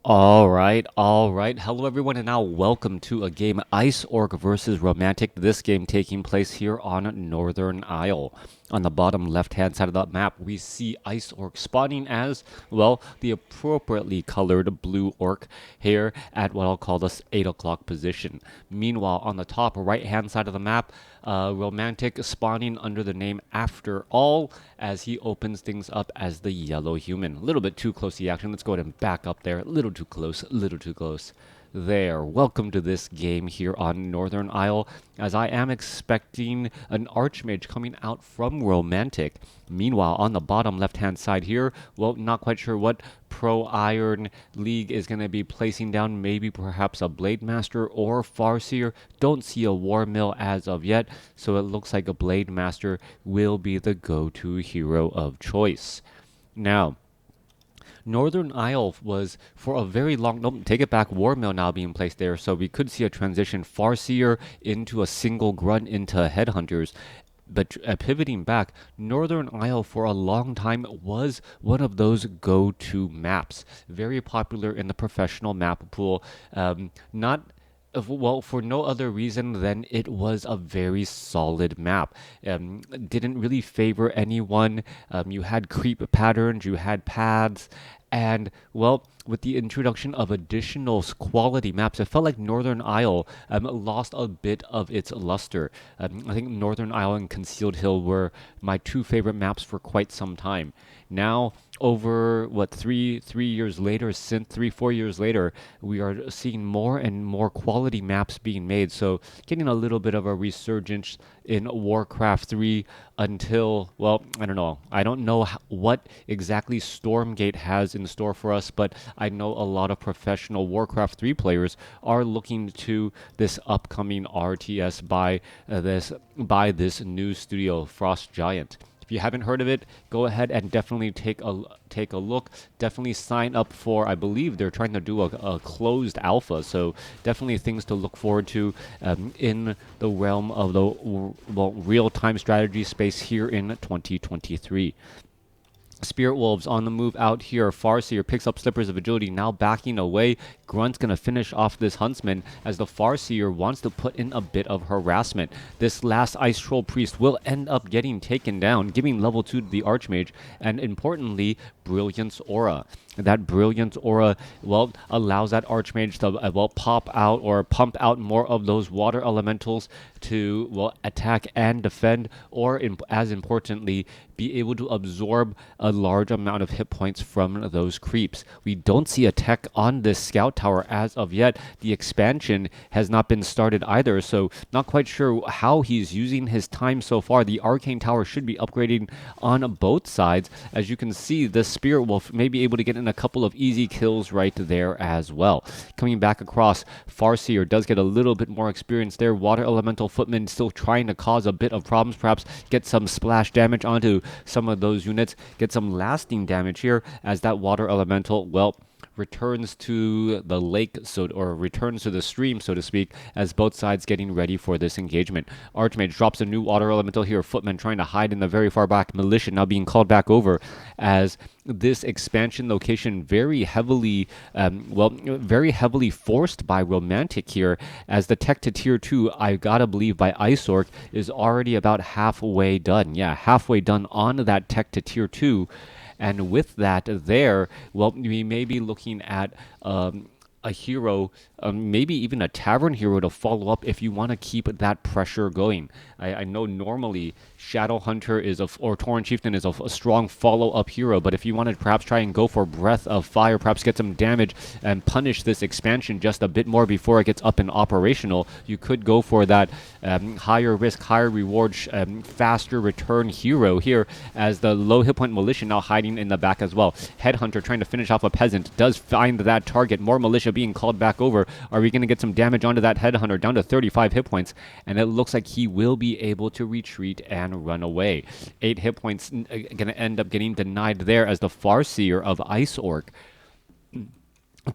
All right. Hello, everyone, and now welcome to a game Ice Orc versus Romantic. This game taking place here on Northern Isle. On the bottom left-hand side of the map, we see Ice Orc spawning as, well, the appropriately colored blue orc here at what I'll call the 8 o'clock position. Meanwhile, on the top right-hand side of the map, Romantic spawning under the name After All as he opens things up as the yellow human. A little bit too close to the action. Let's go ahead and back up there. A little too close, a little too close. There. Welcome to this game here on Northern Isle, as I am expecting an Archmage coming out from Romantic. Meanwhile, on the bottom left-hand side here, well, not quite sure what Proiron League is going to be placing down. Maybe perhaps a Blade Master or Farseer. Don't see a War Mill as of yet, so it looks like a Blade Master will be the go-to hero of choice. Now, Northern Isle was for a very long, nope, take it back, War Mill now being placed there, so we could see a transition Farseer into a single grunt into Headhunters. But pivoting back, Northern Isle for a long time was one of those go-to maps. Very popular in the professional map pool. Not well, for no other reason than it was a very solid map. Didn't really favor anyone. You had creep patterns, you had paths, and, well, with the introduction of additional quality maps, it felt like Northern Isle lost a bit of its luster. I think Northern Isle and Concealed Hill were my two favorite maps for quite some time. Now, over what 3 years later, since 4 years later, we are seeing more and more quality maps being made. So getting a little bit of a resurgence in WarCraft 3 until, well, I don't know. I don't know what exactly Stormgate has in store for us, but I know a lot of professional WarCraft 3 players are looking to this upcoming RTS by this new studio, Frost Giant. If you haven't heard of it, go ahead and definitely take a look. Definitely sign up for, I believe they're trying to do a closed alpha, so definitely things to look forward to in the realm of the real-time strategy space here in 2023. Spirit Wolves on the move out here. Farseer picks up Slippers of Agility, now backing away. Grunt's going to finish off this Huntsman as the Farseer wants to put in a bit of harassment. This last Ice Troll Priest will end up getting taken down, giving level 2 to the Archmage, and importantly, Brilliance Aura. That Brilliance Aura, well, allows that Archmage to, well, pop out or pump out more of those water elementals to, well, attack and defend, or as importantly, be able to absorb a large amount of hit points from those creeps. We don't see a tech on this scout tower as of yet. The expansion has not been started either, so not quite sure how he's using his time so far. The Arcane Tower should be upgrading on both sides. As you can see, the Spirit Wolf may be able to get in a couple of easy kills right there as well. Coming back across, Farseer does get a little bit more experience there. Water Elemental Footman still trying to cause a bit of problems, perhaps get some splash damage onto some of those units, get some lasting damage here as that Water Elemental, well, returns to the lake, or returns to the stream, so to speak, as both sides getting ready for this engagement. Archmage drops a new Water Elemental here. Footman trying to hide in the very far back. Militia now being called back over as this expansion location very heavily, very heavily forced by Romantic here, as the tech to tier 2, I gotta believe by Ice Orc, is already about halfway done. Yeah, halfway done on that tech to tier 2. And with that there, well, we may be looking at a hero, maybe even a tavern hero to follow up if you want to keep that pressure going. I know normally Shadowhunter or Tauren Chieftain is a strong follow-up hero, but if you want to perhaps try and go for Breath of Fire, perhaps get some damage and punish this expansion just a bit more before it gets up and operational, you could go for that higher risk, higher reward, faster return hero here, as the low hit point Militia now hiding in the back as well. Headhunter trying to finish off a Peasant, does find that target. More Militia being called back over. Are we going to get some damage onto that Headhunter, down to 35 hit points? And it looks like he will be able to retreat and run away. 8 hit points going to end up getting denied there as the Farseer of Ice Orc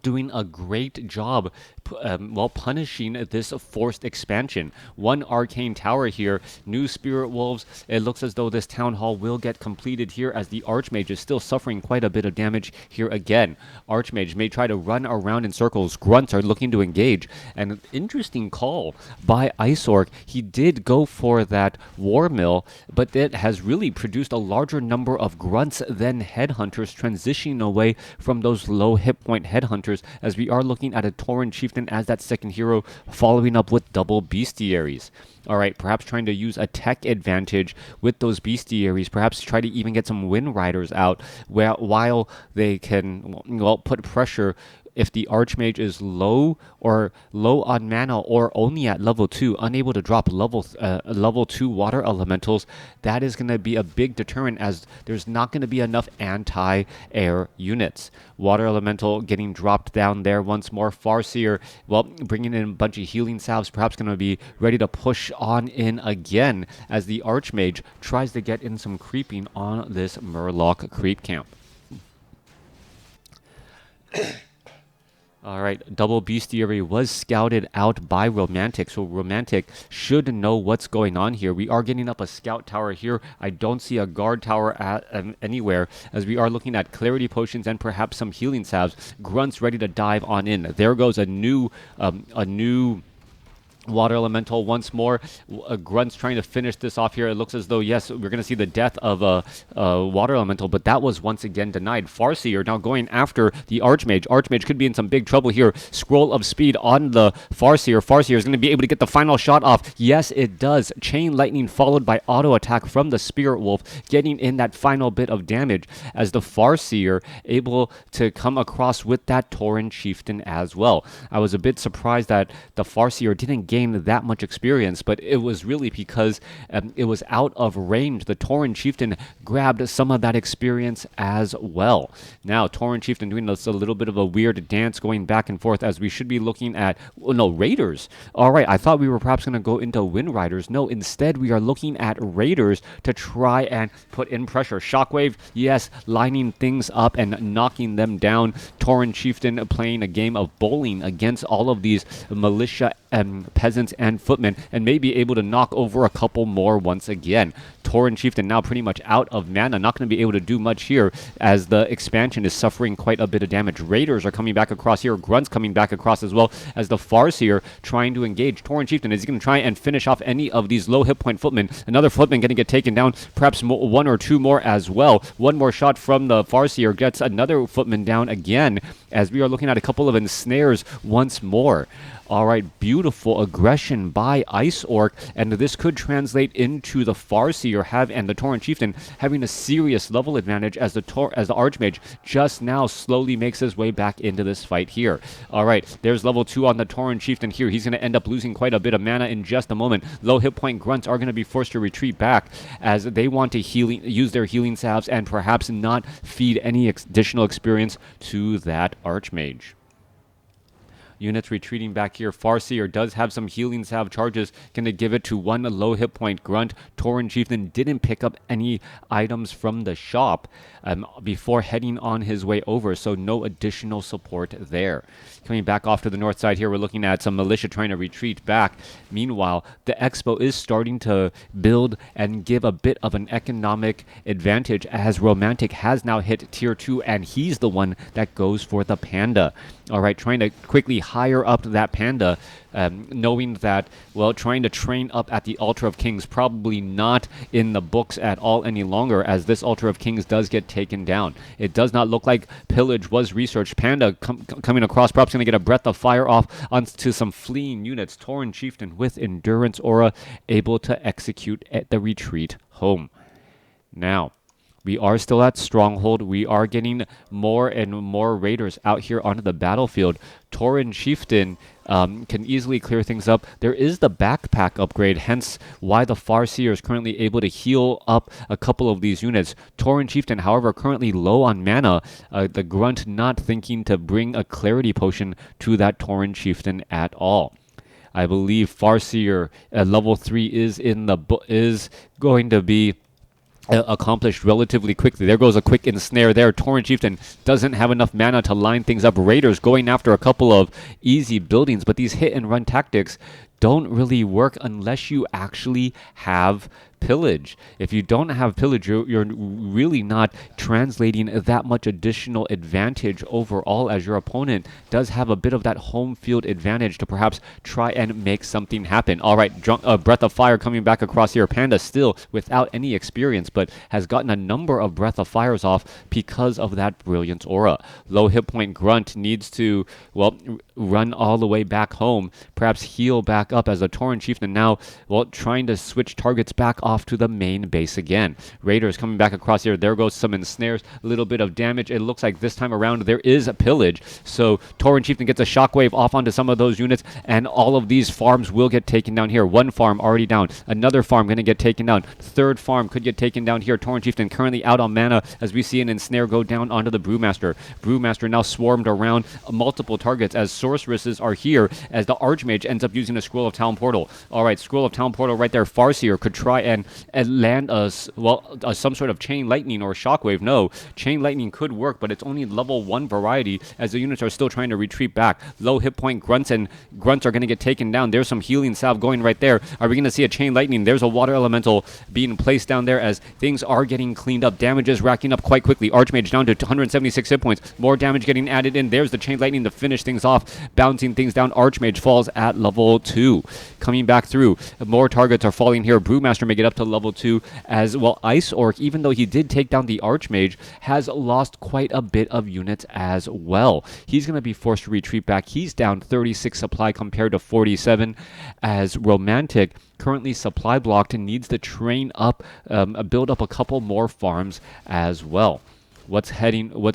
doing a great job while punishing this forced expansion. One arcane tower here, new spirit wolves. It looks as though this town hall will get completed here as the archmage is still suffering quite a bit of damage here again. Archmage may try to run around in circles. Grunts are looking to engage. And an interesting call by Ice Orc. He did go for that war mill, but it has really produced a larger number of grunts than headhunters, transitioning away from those low hit point headhunters, as we are looking at a Tauren Chieftain as that second hero, following up with double bestiaries. All right, perhaps trying to use a tech advantage with those bestiaries, perhaps try to even get some Wind Riders out while they can, well, put pressure if the Archmage is low on mana or only at level 2, unable to drop level 2 water elementals. That is going to be a big deterrent, as there's not going to be enough anti-air units. Water elemental getting dropped down there once more. Farseer, well, bringing in a bunch of healing salves, perhaps going to be ready to push on in again as the Archmage tries to get in some creeping on this Murloc creep camp. All right, double bestiary was scouted out by Romantic, so Romantic should know what's going on here. We are getting up a scout tower here. I don't see a guard tower anywhere, as we are looking at clarity potions and perhaps some healing salves. Grunts ready to dive on in. There goes a new water elemental once more. Grunt's trying to finish this off here. It looks as though, yes, we're going to see the death of a water elemental, but that was once again denied. Farseer now going after the Archmage. Archmage could be in some big trouble here. Scroll of speed on the Farseer. Farseer is going to be able to get the final shot off. Yes, it does. Chain lightning followed by auto attack from the Spirit Wolf, getting in that final bit of damage as the Farseer able to come across with that Tauren Chieftain as well. I was a bit surprised that the Farseer didn't gain that much experience, but it was really because it was out of range. The Tauren Chieftain grabbed some of that experience as well. Now, Tauren Chieftain doing this a little bit of a weird dance going back and forth, as we should be looking at, well, no, Raiders. All right, I thought we were perhaps going to go into Wind Riders. No, instead we are looking at Raiders to try and put in pressure. Shockwave, yes, lining things up and knocking them down. Tauren Chieftain playing a game of bowling against all of these militia peasants and footmen, and may be able to knock over a couple more once again. Tauren Chieftain now pretty much out of mana, not going to be able to do much here as the expansion is suffering quite a bit of damage. Raiders are coming back across here. Grunts coming back across as well, as the Farseer trying to engage. Tauren Chieftain, is he going to try and finish off any of these low hit point footmen? Another footman going to get taken down, perhaps one or two more as well. One more shot from the Farseer gets another footman down again, as we are looking at a couple of ensnares once more. All right, beautiful aggression by Ice Orc, and this could translate into the Farseer and the Tauren Chieftain having a serious level advantage, as the Archmage just now slowly makes his way back into this fight here. All right, there's level 2 on the Tauren Chieftain here. He's going to end up losing quite a bit of mana in just a moment. Low hit point Grunts are going to be forced to retreat back, as they want to use their healing salves and perhaps not feed any additional experience to that Archmage. Units retreating back here. Farseer does have some healing salve charges. Going to give it to one low hit point Grunt. Tauren Chieftain didn't pick up any items from the shop before heading on his way over, so no additional support there. Coming back off to the north side here, we're looking at some militia trying to retreat back. Meanwhile, the Expo is starting to build and give a bit of an economic advantage, as Romantic has now hit tier 2, and he's the one that goes for the Panda. All right, trying to quickly hire up that Panda, knowing that, well, trying to train up at the Altar of Kings probably not in the books at all any longer, as this Altar of Kings does get taken down. It does not look like pillage was researched. Panda coming across, perhaps going to get a breath of fire off onto some fleeing units. Tauren Chieftain with Endurance Aura able to execute at the retreat home. Now, we are still at Stronghold. We are getting more and more Raiders out here onto the battlefield. Tauren Chieftain can easily clear things up. There is the backpack upgrade, hence why the Farseer is currently able to heal up a couple of these units. Tauren Chieftain, however, currently low on mana. The Grunt not thinking to bring a Clarity Potion to that Tauren Chieftain at all. I believe Farseer at level 3 is going to be accomplished relatively quickly. There goes a quick ensnare there. Tauren Chieftain doesn't have enough mana to line things up. Raiders going after a couple of easy buildings, but these hit and run tactics don't really work unless you actually have pillage. If you don't have pillage, you're really not translating that much additional advantage overall, as your opponent does have a bit of that home field advantage to perhaps try and make something happen. All right, Breath of Fire coming back across here. Panda still without any experience, but has gotten a number of Breath of Fires off because of that Brilliance Aura. Low hit point Grunt needs to, well, run all the way back home, perhaps heal back up as the Tauren Chieftain now, well, trying to switch targets back off to the main base again. Raiders coming back across here. There goes some ensnares, a little bit of damage. It looks like this time around there is a pillage, so Tauren Chieftain gets a shockwave off onto some of those units, and all of these farms will get taken down here. One farm already down, another farm going to get taken down, third farm could get taken down here. Tauren Chieftain currently out on mana as we see an ensnare go down onto the Brewmaster. Brewmaster now swarmed around multiple targets as sorceresses are here, as the Archmage ends up using a Scroll of Town Portal. All right, Scroll of Town Portal right there. Farseer could try and land us, well, some sort of Chain Lightning or Shockwave. No, Chain Lightning could work, but it's only level 1 variety as the units are still trying to retreat back. Low hit point Grunts and Grunts are going to get taken down. There's some healing salve going right there. Are we going to see a Chain Lightning? There's a Water Elemental being placed down there as things are getting cleaned up. Damage is racking up quite quickly. Archmage down to 176 hit points. More damage getting added in. There's the Chain Lightning to finish things off, bouncing things down. Archmage falls at level 2. Coming back through, more targets are falling here. Brewmaster may get up to level 2 as well. Ice Orc, even though he did take down the Archmage, has lost quite a bit of units as well. He's going to be forced to retreat back. He's down 36 supply compared to 47, as Romantic, currently supply blocked, and needs to train up, build up a couple more farms as well. What's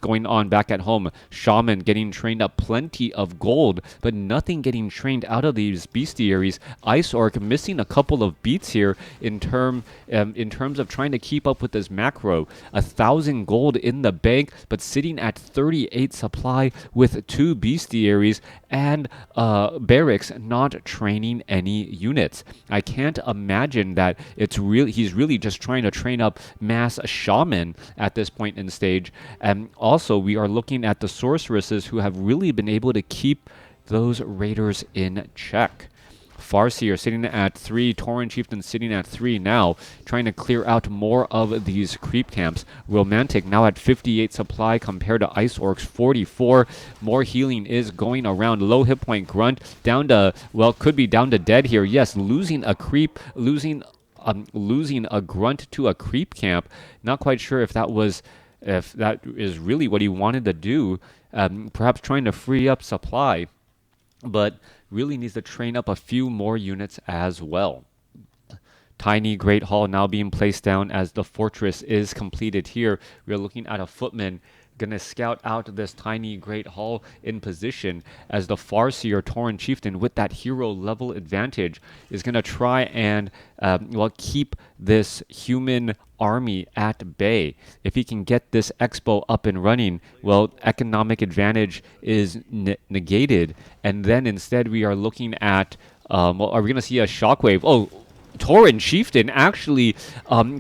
going on back at home? Shaman getting trained up, plenty of gold, but nothing getting trained out of these bestiaries. Ice Orc missing a couple of beats here in terms of trying to keep up with this macro. 1,000 gold in the bank, but sitting at 38 supply with 2 bestiaries and barracks not training any units. I can't imagine that he's really just trying to train up mass shaman at this point in stage. And also, we are looking at the sorceresses who have really been able to keep those raiders in check. Farseer sitting at 3, Tauren Chieftain sitting at 3 now, trying to clear out more of these creep camps. Romantic now at 58 supply compared to Ice Orcs 44. More healing is going around. Low hit point Grunt down to, well, could be down to dead here. Yes, losing a creep, losing a Grunt to a creep camp. Not quite sure if that is really what he wanted to do. Perhaps trying to free up supply, but really needs to train up a few more units as well. Tiny Great Hall now being placed down as the fortress is completed here. We're looking at a footman going to scout out this tiny Great Hall in position as the Farseer Tauren Chieftain with that hero level advantage is going to try and keep this human army at bay. If he can get this expo up and running, well, economic advantage is negated, and then instead we are looking at are we going to see a shockwave? Oh, Tauren Chieftain actually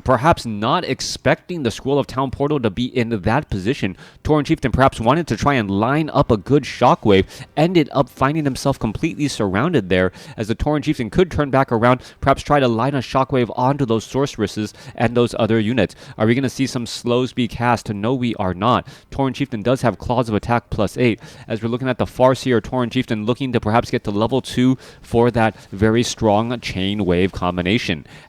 perhaps not expecting the Scroll of Town Portal to be in that position. Tauren Chieftain perhaps wanted to try and line up a good shockwave, ended up finding himself completely surrounded there, as the Tauren Chieftain could turn back around, perhaps try to line a shockwave onto those sorceresses and those other units. Are we going to see some slows be cast? No, we are not. Tauren Chieftain does have Claws of Attack +8, as we're looking at the Farseer Tauren Chieftain looking to perhaps get to level 2 for that very strong chain wave combination.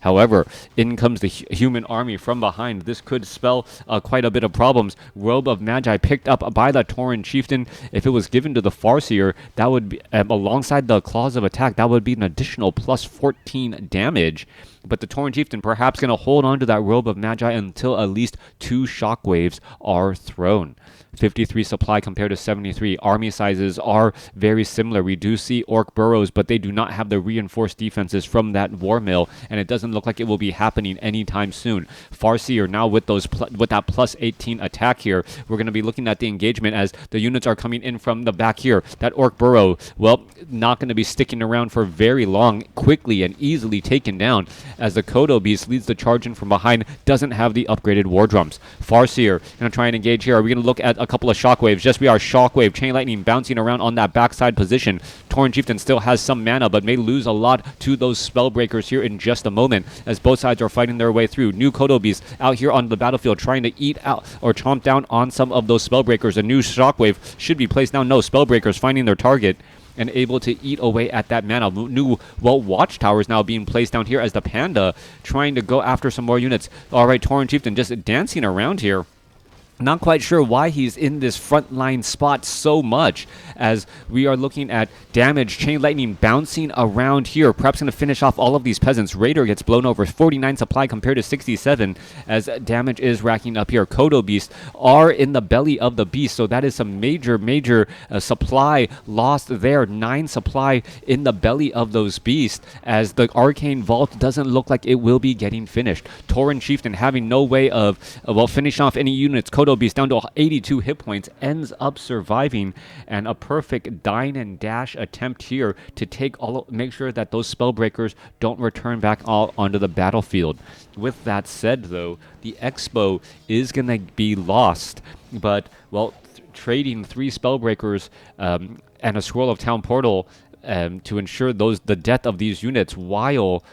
However, in comes the human army from behind. This could spell quite a bit of problems. Robe of Magi picked up by the Tauren Chieftain. If it was given to the Farseer, that would be, alongside the Claws of Attack, that would be an additional +14 damage. But the Tauren Chieftain perhaps going to hold on to that Robe of Magi until at least 2 shockwaves are thrown. 53 supply compared to 73. Army sizes are very similar. We do see Orc burrows, but they do not have the reinforced defenses from that war mill, and it doesn't look like it will be happening anytime soon. Farseer now with that plus 18 attack here. We're going to be looking at the engagement as the units are coming in from the back here. That Orc burrow, well, not going to be sticking around for very long. Quickly and easily taken down as the Kodo Beast leads the charge in from behind. Doesn't have the upgraded war drums. Farseer going to try and engage here. Are we going to look at a couple of shockwaves? Yes, we are. Shockwave, Chain Lightning bouncing around on that backside position. Tauren Chieftain still has some mana, but may lose a lot to those Spellbreakers here in just a moment as both sides are fighting their way through. New Kodo Beast out here on the battlefield trying to eat out or chomp down on some of those Spellbreakers. A new Shockwave should be placed down. No, Spellbreakers finding their target and able to eat away at that mana. New, well, watchtowers now being placed down here as the Panda trying to go after some more units. All right, Tauren Chieftain just dancing around here. Not quite sure why he's in this frontline spot so much as we are looking at damage. Chain Lightning bouncing around here. Perhaps going to finish off all of these peasants. Raider gets blown over. 49 supply compared to 67 as damage is racking up here. Kodo Beasts are in the belly of the beast, so that is some major supply lost there. 9 supply in the belly of those beasts as the Arcane Vault doesn't look like it will be getting finished. Tauren Chieftain having no way of, well, finishing off any units. Kodo Beast down to 82 hit points, ends up surviving, and a perfect dine and dash attempt here to make sure that those Spellbreakers don't return back all onto the battlefield. With that said, though, the Expo is going to be lost, but, well, trading 3 Spellbreakers and a Scroll of Town Portal to ensure the death of these units while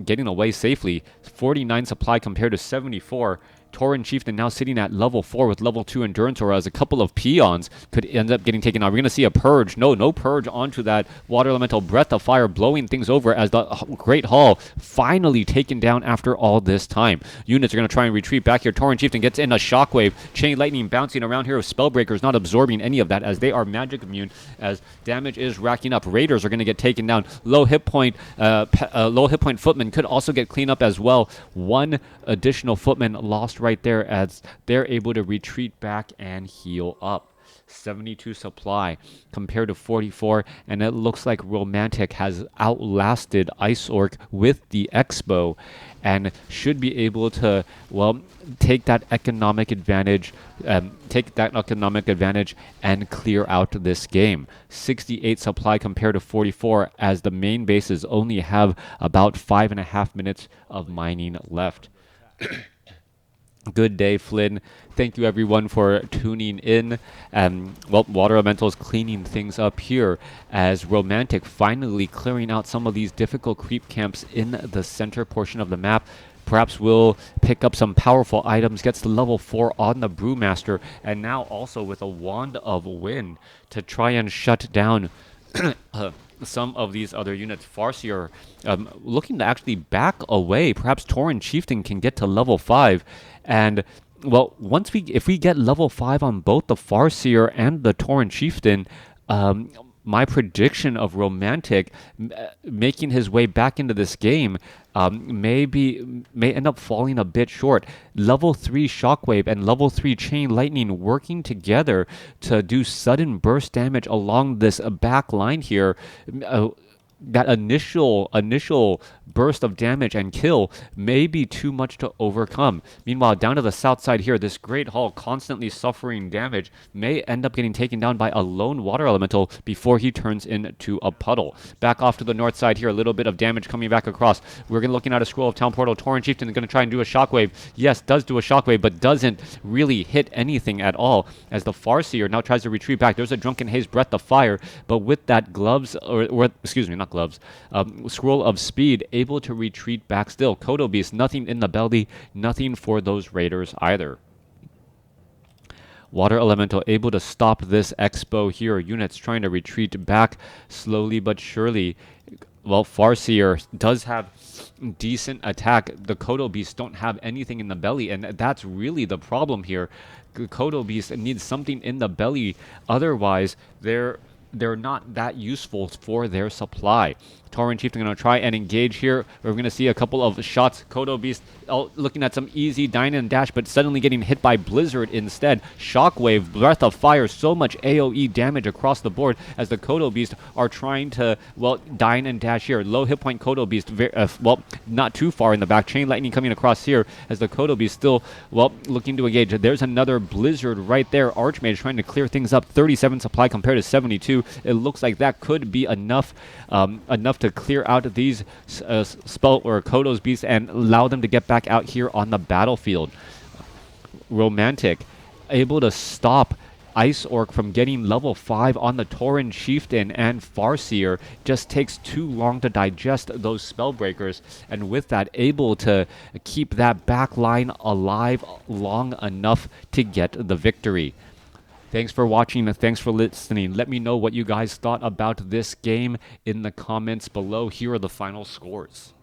getting away safely. 49 supply compared to 74. Tauren Chieftain now sitting at level 4 with level 2 endurance, or as a couple of peons could end up getting taken out. We're going to see a purge. No purge onto that water elemental. Breath of Fire blowing things over as the Great Hall finally taken down after all this time. Units are going to try and retreat back here. Tauren Chieftain gets in a shockwave. Chain Lightning bouncing around here with Spellbreakers not absorbing any of that as they are magic immune as damage is racking up. Raiders are going to get taken down. Low hit point footman could also get cleaned up as well. 1 additional footman lost right there as they're able to retreat back and heal up. 72 supply compared to 44, and it looks like Romantic has outlasted Ice Orc with the Expo and should be able to, well, take that economic advantage and clear out this game. 68 supply compared to 44 as the main bases only have about 5.5 minutes of mining left. Good day, Flynn. Thank you, everyone, for tuning in. Well, Water Elementals cleaning things up here as Romantic finally clearing out some of these difficult creep camps in the center portion of the map. Perhaps we'll pick up some powerful items, gets to level 4 on the Brewmaster, and now also with a Wand of Wind to try and shut down some of these other units. Farseer looking to actually back away. Perhaps Tauren Chieftain can get to level 5. And, well, if we get level 5 on both the Farseer and the Tauren Chieftain, my prediction of Romantic making his way back into this game may end up falling a bit short. Level 3 Shockwave and level 3 Chain Lightning working together to do sudden burst damage along this back line here. That initial burst of damage and kill may be too much to overcome. Meanwhile, down to the south side here, this Great Hall constantly suffering damage may end up getting taken down by a lone water elemental before he turns into a puddle. Back off to the north side here, a little bit of damage coming back across. We're going to looking at a Scroll of Town Portal. Tauren Chieftain is going to try and do a shockwave. Yes, does do a shockwave, but doesn't really hit anything at all as the Farseer now tries to retreat back. There's a Drunken Haze Breath of Fire, but with that Scroll of Speed, able to retreat back still. Kodo Beast, nothing in the belly, nothing for those Raiders either. Water Elemental able to stop this Expo here. Units trying to retreat back slowly but surely. Well, Farseer does have decent attack. The Kodo Beasts don't have anything in the belly, and that's really the problem here. The Kodo Beast needs something in the belly. Otherwise, they're they're not that useful for their supply. Tauren Chieftain going to try and engage here. We're going to see a couple of shots. Kodo Beast looking at some easy dine and dash, but suddenly getting hit by Blizzard instead. Shockwave, Breath of Fire, so much AoE damage across the board as the Kodo Beast are trying to, well, dine and dash here. Low hit point Kodo Beast, well, not too far in the back. Chain Lightning coming across here as the Kodo Beast still, well, looking to engage. There's another Blizzard right there. Archmage trying to clear things up. 37 supply compared to 72. It looks like that could be enough to clear out these spell or Kodo's beasts and allow them to get back out here on the battlefield. Romantic able to stop Ice Orc from getting level 5 on the Tauren Chieftain, and Farseer just takes too long to digest those Spellbreakers, and with that able to keep that back line alive long enough to get the victory. Thanks for watching and thanks for listening. Let me know what you guys thought about this game in the comments below. Here are the final scores.